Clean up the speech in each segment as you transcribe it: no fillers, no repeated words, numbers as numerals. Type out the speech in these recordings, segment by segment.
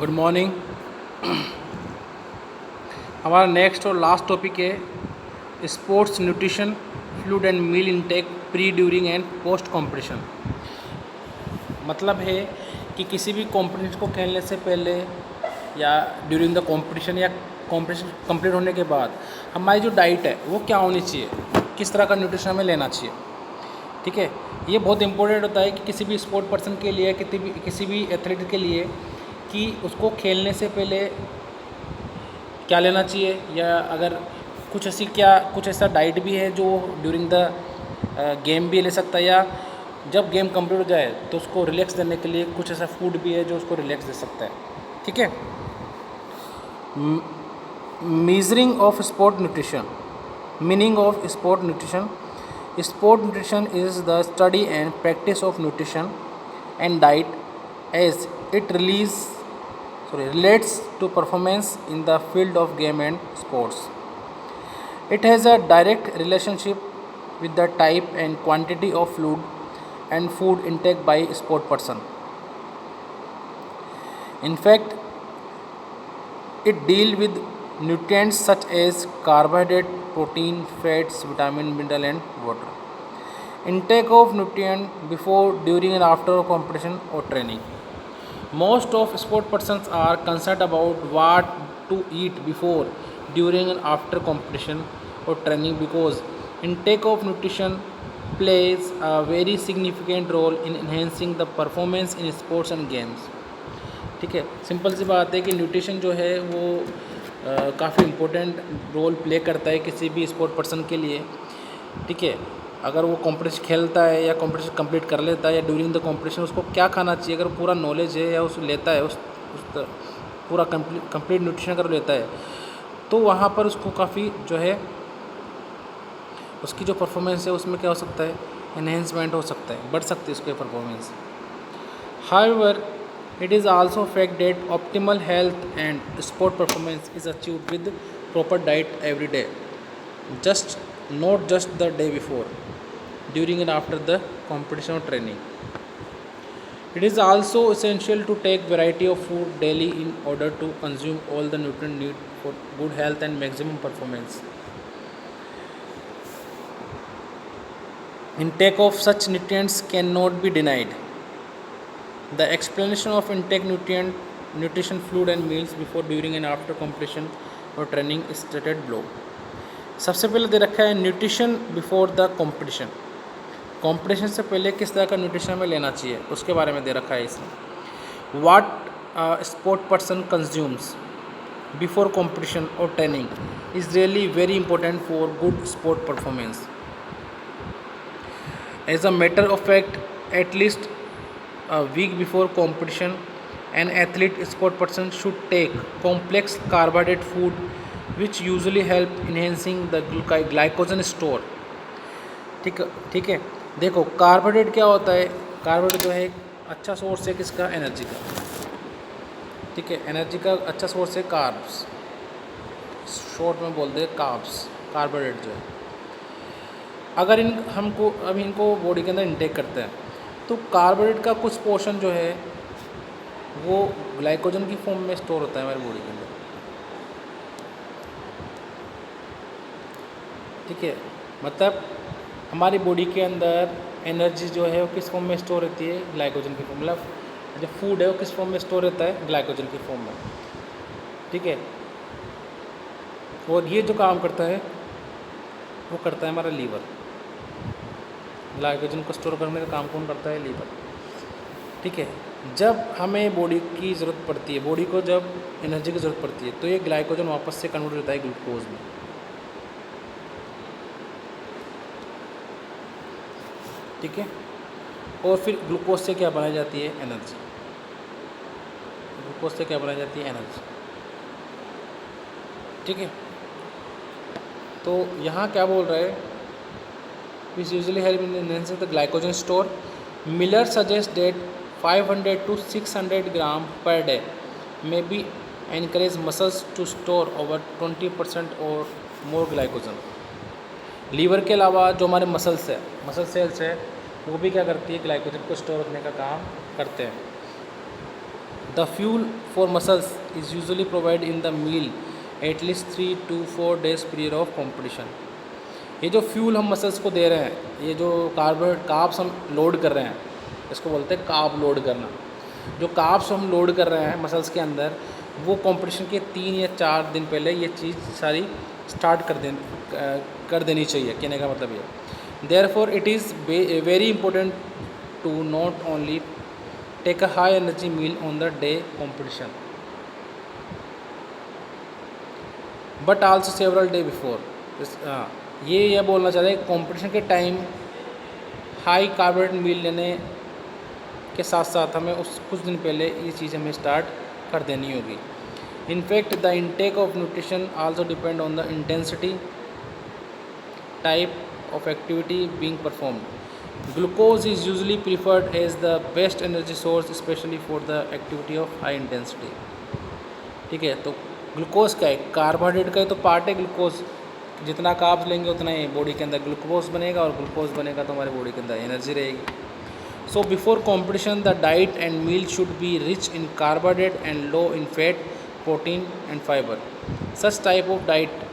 Good morning. हमारा next और last topic है sports nutrition, fluid and meal intake pre, during and post competition. मतलब है कि किसी भी कॉम्पिटिशन को खेलने से पहले या ड्यूरिंग द कंपटीशन या कंपटीशन कंप्लीट होने के बाद हमारी जो डाइट है वो क्या होनी चाहिए, किस तरह का न्यूट्रिशन हमें लेना चाहिए। ठीक है, ये बहुत इंपॉर्टेंट होता है कि किसी भी स्पोर्ट पर्सन के लिए, किसी भी एथलीट के लिए, कि उसको खेलने से पहले क्या लेना चाहिए, या अगर कुछ ऐसा डाइट भी है जो ड्यूरिंग द गेम भी ले सकता है, या जब गेम कंप्लीट हो जाए तो उसको रिलैक्स देने के लिए कुछ ऐसा फूड भी है जो उसको रिलैक्स दे सकता है। ठीक है। Measuring of sport nutrition, meaning of sport nutrition. Sport nutrition is the study and practice of nutrition and diet as it relates to performance in the field of game and sports. It has a direct relationship with the type and quantity of fluid and food intake by sport person. In fact, it deals with nutrients such as carbohydrate, protein, fats, vitamin, mineral and water. Intake of nutrient before, during and after competition or training. Most of sport persons are concerned about what to eat before, during and after competition or training because intake of nutrition plays a very significant role in enhancing the performance in sports and games. ठीक है, simple सी बात है कि nutrition जो है वो काफ़ी important role play करता है किसी भी स्पोर्ट पर्सन के लिए। ठीक है, अगर वो कॉम्पिटिशन खेलता है या कॉम्पिटिशन कंप्लीट कर लेता है या ड्यूरिंग द कॉम्पिटिशन उसको क्या खाना चाहिए, अगर पूरा नॉलेज है या उस लेता है पूरा कंप्लीट न्यूट्रिशन अगर लेता है तो वहाँ पर उसको काफ़ी जो है उसकी जो परफॉर्मेंस है उसमें क्या हो सकता है, एनहेंसमेंट हो सकता है, बढ़ सकती है उसकी performance. However, it is also fact that optimal health and sport performance is achieved with proper diet every day, not just the day before, during and after the competition or training. It is also essential to take variety of food daily in order to consume all the nutrient needed for good health and maximum performance. Intake of such nutrients cannot be denied. The explanation of intake nutrition, fluid and meals before, during and after competition or training is stated below. सबसे पहले दे रखा है nutrition before the competition. Competition से पहले किस तरह का nutrition हमें लेना चाहिए उसके बारे में दे रखा है इसमें। What sport person consumes before competition और training is really very important for good sport performance. As a matter of fact, at least a week before competition, an athlete sport person should take complex carbohydrate food which usually help enhancing the glycogen store. ठीक है, देखो carbohydrate क्या होता है। Carbohydrate जो है एक अच्छा सोर्स है किसका, एनर्जी का। ठीक है, एनर्जी का अच्छा सोर्स है कार्ब्स, शॉर्ट में बोलते हैं कार्ब्स, कार्बोहाइड्रेट जो है। अगर इनको बॉडी के अंदर इंटेक करते हैं तो कार्बोहाइड्रेट का कुछ पोर्शन जो है वो ग्लाइकोजन की फॉर्म में स्टोर होता है हमारी बॉडी के अंदर। ठीक है, मतलब हमारी बॉडी के अंदर एनर्जी जो है वो किस फॉर्म में स्टोर रहती है, ग्लाइकोजन की फॉर्म। मतलब जो फूड है वो किस फॉर्म में स्टोर रहता है, ग्लाइकोजन की फॉर्म में। ठीक है, और ये जो काम करता है वो करता है हमारा लीवर। ग्लाइकोजन को स्टोर करने का काम कौन करता है, लीवर। ठीक है, जब हमें बॉडी की ज़रूरत पड़ती है, बॉडी को जब एनर्जी की ज़रूरत पड़ती है तो ये ग्लाइकोजन वापस से कन्वर्ट होता है ग्लूकोज में। ठीक है, और फिर ग्लूकोज से क्या बनाई जाती है, एनर्जी। ग्लूकोज से क्या बनाई जाती है, एनर्जी। ठीक है, तो यहाँ क्या बोल रहा है, which usually help in enhancing the glycogen store. Miller suggests that 500 to 600 gram per day may be encourage muscles to store over 20% or more glycogen. Liver के अलावा जो हमारे मसल सेल्स है वो भी क्या करती है, ग्लाइकोजन को स्टोर रखने का काम करते हैं। The fuel for muscles is usually provide in the meal at least 3 to 4 days period of competition. ये जो फ्यूल हम मसल्स को दे रहे हैं, ये जो कार्ब्स हम लोड कर रहे हैं, इसको बोलते हैं कार्ब लोड करना। जो कार्ब्स हम लोड कर रहे हैं मसल्स के अंदर, वो कंपटीशन के 3 या 4 दिन पहले ये चीज़ सारी स्टार्ट कर देनी चाहिए। कहने का मतलब ये, therefore it is very important to not only take a high energy meal on the day competition but also several day before. ये बोलना चाह रहे हैं कॉम्पिटिशन के टाइम हाई कार्बोहाइड्रेट मील लेने के साथ साथ हमें उस कुछ दिन पहले ये चीज़ हमें स्टार्ट कर देनी होगी। In fact the intake of nutrition also depend on the intensity type of activity being performed. Glucose is usually preferred as the best energy source specially for the activity of high intensity. ठीक है, तो glucose क्या है? Carbohydrate का ही तो part है glucose. जितना carbs लेंगे उतना ही बॉडी के अंदर ग्लूकोज बनेगा, और ग्लूकोज बनेगा तो हमारी बॉडी के अंदर एनर्जी रहेगी। So before competition, the diet and meal should be rich in carbohydrate and low in fat, protein and fiber. Such type of diet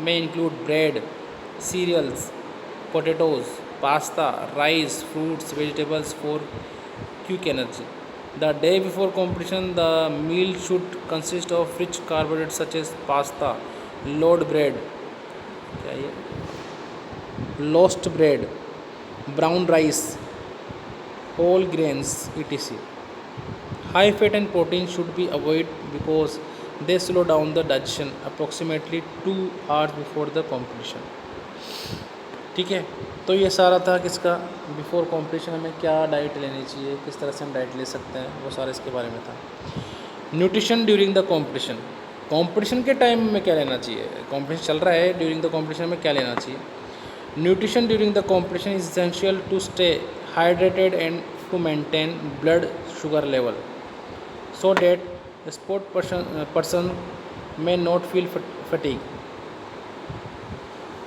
may include bread, cereals, potatoes, pasta, rice, fruits, vegetables for quick energy. The day before competition, the meal should consist of rich carbohydrates such as pasta, load bread, loast bread, brown rice, whole grains, etc. High fat and protein should be avoided because they slow down the digestion approximately 2 hours before the competition. ठीक है, तो ये सारा था किसका, before competition हमें क्या diet लेनी चाहिए, किस तरह से हम डाइट ले सकते हैं, वो सारा इसके बारे में था। Nutrition during the competition, competition के टाइम में क्या लेना चाहिए, कंपटीशन चल रहा है, ड्यूरिंग द कंपटीशन में क्या लेना चाहिए। Nutrition during the competition is essential to stay hydrated and to maintain blood sugar level so that the person may not feel fatigue.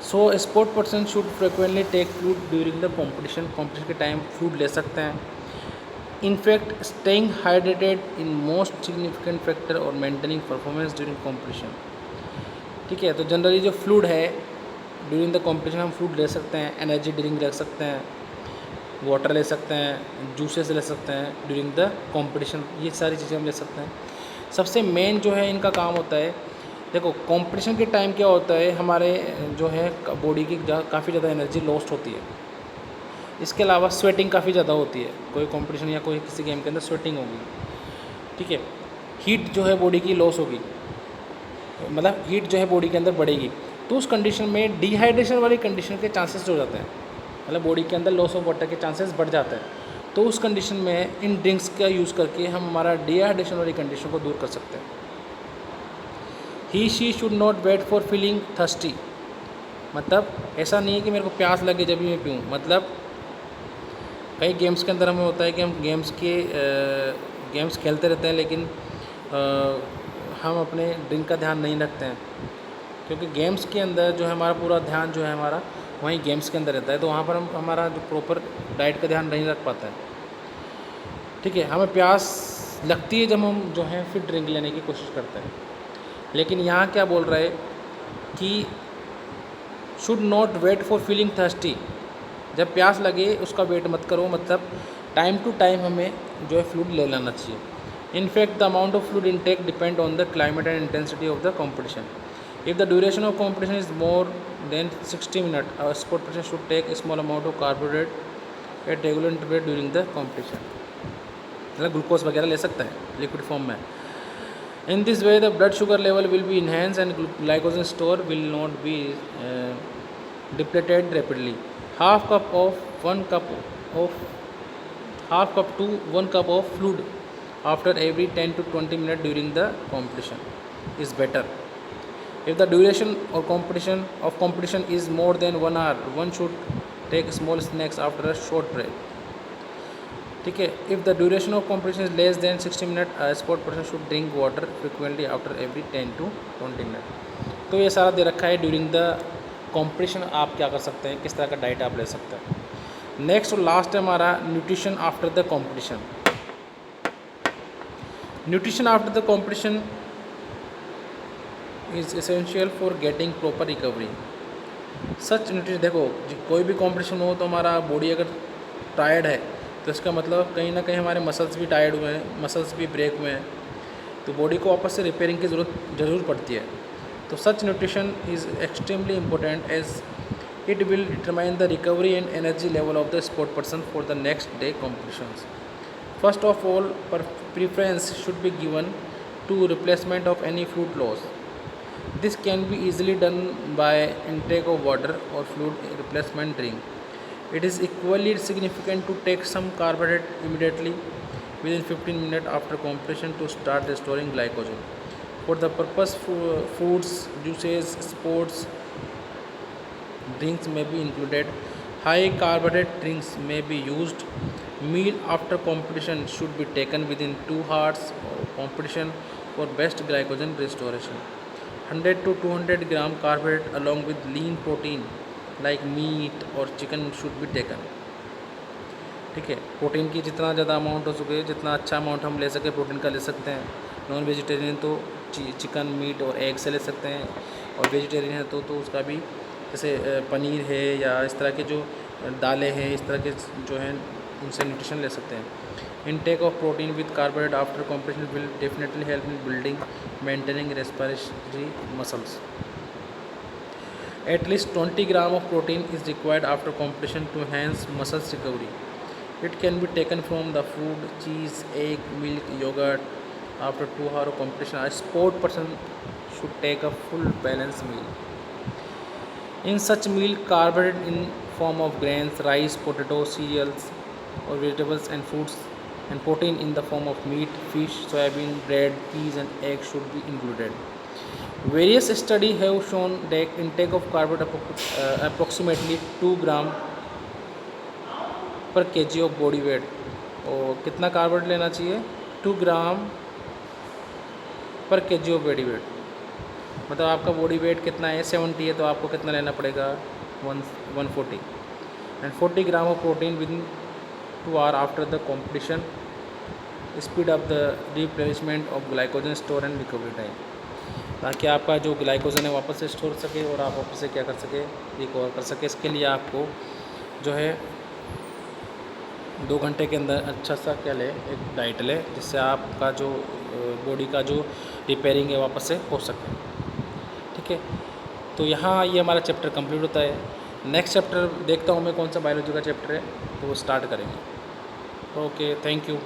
So a sport person should frequently take fluid during the competition के time fluid ले सकते हैं। In fact, staying hydrated in most significant factor or maintaining performance during competition। ठीक है, तो generally जो fluid है during the competition, हम फ्लूड ले सकते हैं, एनर्जी ड्रिंक ले सकते हैं, वाटर ले सकते हैं, जूसेस ले सकते हैं ड्यूरिंग द कंपटीशन, ये सारी चीज़ें हम ले सकते हैं। सबसे मेन जो है इनका काम होता है, देखो कंपटीशन के टाइम क्या होता है, हमारे जो है बॉडी की काफ़ी ज़्यादा एनर्जी लॉस्ट होती है। इसके अलावा स्वेटिंग काफ़ी ज़्यादा होती है, कोई कंपटीशन या कोई किसी गेम के अंदर स्वेटिंग होगी। ठीक है, हीट जो है बॉडी की लॉस होगी, मतलब हीट जो है बॉडी के अंदर बढ़ेगी, तो उस कंडीशन में डिहाइड्रेशन वाली कंडीशन के चांसेस हो जाते हैं, मतलब बॉडी के अंदर लॉस ऑफ वाटर के चांसेस बढ़ जाते हैं। तो उस कंडीशन में इन ड्रिंक्स का यूज़ करके हम हमारा डिहाइड्रेशन वाली कंडीशन को दूर कर सकते हैं। He she should not wait for feeling thirsty, मतलब ऐसा नहीं है कि मेरे को प्यास लगे जब भी मैं पीऊँ। मतलब कई गेम्स के अंदर हमें होता है कि हम गेम्स खेलते रहते हैं, लेकिन हम अपने ड्रिंक का ध्यान नहीं रखते हैं, क्योंकि गेम्स के अंदर जो है हमारा पूरा ध्यान जो है हमारा वहीं गेम्स के अंदर रहता है, तो वहाँ पर हम हमारा जो प्रॉपर डाइट का ध्यान नहीं रख पाता है। ठीक है, हमें प्यास लगती है जब हम जो है फिर ड्रिंक लेने की कोशिश करते हैं, लेकिन यहाँ क्या बोल रहा है कि should not wait for feeling thirsty, जब प्यास लगे उसका वेट मत करो, मतलब टाइम टू टाइम हमें जो है फ्लूइड ले लेना चाहिए। In fact the amount of fluid intake depend on the climate and intensity of the competition. If the duration of competition is more than 60 minutes, a sport person should take a small amount of carbohydrate at regular interval during the competition. मतलब glucose वगैरह ले सकता है liquid form में। In this way, the blood sugar level will be enhanced and glycogen store will not be depleted rapidly. Half cup to 1 cup of fluid after every 10 to 20 minutes during the competition is better. If the duration of competition is more than 1 hour, one should take small snacks after a short break. ठीक है, if the duration of competition is less than 60 minutes, a sport person should drink water frequently after every 10 to 20 minutes. तो ये सारा दे रखा है during the competition आप क्या कर सकते हैं, किस तरह का डाइट आप ले सकते हैं। नेक्स्ट और लास्ट है हमारा nutrition after the competition. Nutrition after the competition is essential for getting proper recovery. Such nutrition, देखो कोई भी कॉम्पिटिशन हो तो हमारा बॉडी अगर टायर्ड है तो इसका मतलब कहीं ना कहीं हमारे मसल्स भी टायर्ड हुए हैं, मसल्स भी ब्रेक हुए हैं, तो बॉडी को वापस से रिपेयरिंग की ज़रूर पड़ती है। तो such nutrition is extremely important as it will determine the recovery and energy level of the sport person for the next day competitions. First of all, preference should be given to replacement of any fluid loss. This can be easily done by intake of water or fluid replacement drink. It is equally significant to take some carbohydrate immediately within 15 minutes after completion to start restoring glycogen. For the purpose, fruits, juices, sports drinks may be included. High carbohydrate drinks may be used. Meal after competition should be taken within 2 hours of competition for best glycogen restoration. 100 to 200 gram carbohydrate along with lean protein like meat or chicken should be taken. ठीक है, protein की जितना ज़्यादा amount हो सके, जितना अच्छा amount हम ले सके प्रोटीन का ले सकते हैं। नॉन वेजिटेरियन तो चिकन, मीट और एग से ले सकते हैं, और वेजिटेरियन है तो उसका भी जैसे पनीर है या इस तरह के जो दालें हैं, इस तरह के जो हैं उनसे न्यूट्रिशन ले सकते हैं। Intake of protein with carbohydrate after competition will definitely help in building maintaining respiratory muscles. At least 20 gram of protein is required after competition to enhance muscles recovery. It can be taken from the food, cheese, egg, milk, yogurt. After 2 hours of competition, a sport person should take a full balanced meal. In such meal, carbohydrate in form of grains, rice, potatoes, cereals, or vegetables and fruits, and protein in the form of meat, fish, soybean, bread, peas, and eggs should be included. Various studies have shown that intake of carbohydrate approximately 2 gram पर kg of body weight. और कितना carbohydrate लेना चाहिए? 2 ग्राम पर kg of body weight. मतलब आपका body weight कितना है? 70 है, तो आपको कितना लेना पड़ेगा? 140 and 40 gram of protein with 2 hour after the competition speed up the replacement of glycogen store and recovery time, ताकि आपका जो ग्लाइकोजन है वापस से स्टोर सके और आप वापस से क्या कर सके, रिकवर कर सके। इसके लिए आपको जो है 2 घंटे के अंदर अच्छा सा क्या ले, एक डाइट ले, जिससे आपका जो बॉडी का जो रिपेयरिंग है वापस से हो सके। ठीक है, तो यहाँ ये हमारा चैप्टर कंप्लीट होता है। नेक्स्ट चैप्टर देखता हूँ मैं कौन सा बायोलॉजी का चैप्टर है, तो वो स्टार्ट करेंगे। Okay, thank you.